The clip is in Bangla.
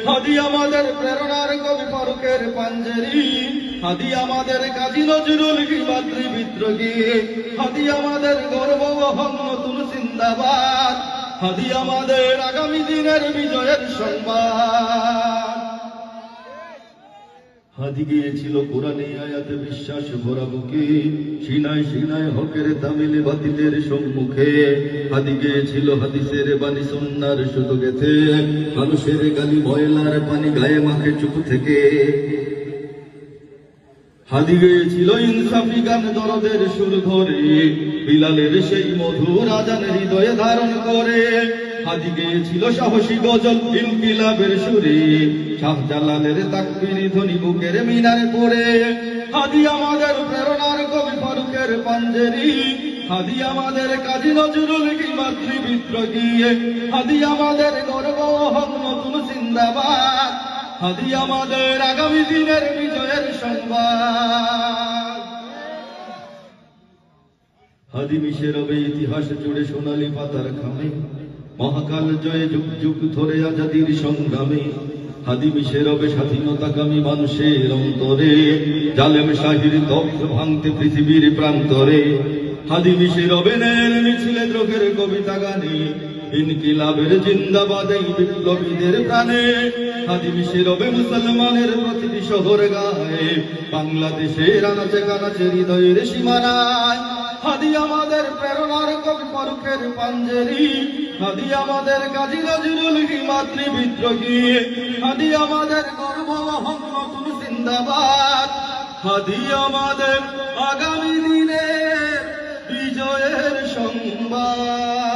হাদি আমাদের প্রেরণার কবি ফারুকের পাঞ্জেরি, হাদি আমাদের কাজী নজরুল মাতৃ বিদ্রোহী, হাদি আমাদের গর্ব বহন নতুন জিন্দাবাদ, হাদি আমাদের আগামী দিনের বিজয়ের সংবাদ। হাদি গিয়েছিল কোরআনে আয়াতে বিশ্বাস ভরা বুকে, সিনায় সিনায় হকের তামিলে বাতিলের সম্মুখে। হাদি গিয়েছিল হাদিসের বাণী সুন্নাহর সুতো গেথে, মানুষের গালি ময়লার পানি গায়ে মাখে চুপ থেকে। হাদি গিয়েছিল ইনসাফি গান দরদের সুর ধরে, বিলালের সেই মধুর আজান হৃদয়ে ধারণ করে। হাদি গিয়েছিল সাহসী গজল ইনকিলাবের সুরে, শাহজালালের তাকবীর ধ্বনি বুকের মিনারে পড়ে। হাদি আমাদের প্রেরণার কবি ফারুকের পাঞ্জেরি, হাদি আমাদের কাজী নজরুল মাতৃ বিদ্রোহী, হাদি আমাদের গর্ব নতুন জিন্দাবাদ, হাদি আমাদের আগামী দিনের বিজয়ের সংবাদ। হাদি মিশে রবে ইতিহাস জুড়ে সোনালী পাতার খামে, মহাকাল জয়ে যুগ যুগ ধরে আজাদির সংগ্রামে। হাদি মিশে রবে স্বাধীনতাকামী মানুষের অন্তরে, জালেম শাহির দগ্ধ ভাঙতে পৃথিবীর প্রান্তরে। হাদি মিশে রবে ন্যায়ের মিছিলে দ্রোহের কবিতা গানে, ইনকিলাবের জিন্দাবাদ এই বিপ্লবীদের প্রাণে। হাদি মিশে রবে মুসলমানের প্রতিটি শহর গায়ে, বাংলাদেশের আনাচে কানাচে হৃদয়ের সীমানায়। হাদি আমাদের প্রেরণার কবি ফারুকের পাঞ্জেরি, হাদি আমাদের কাজী নজরুল মাতৃ বিদ্রোহী, হাদি আমাদের গর্ব নতুন জিন্দাবাদ, হাদি আমাদের আগামী দিনের বিজয়ের সংবাদ।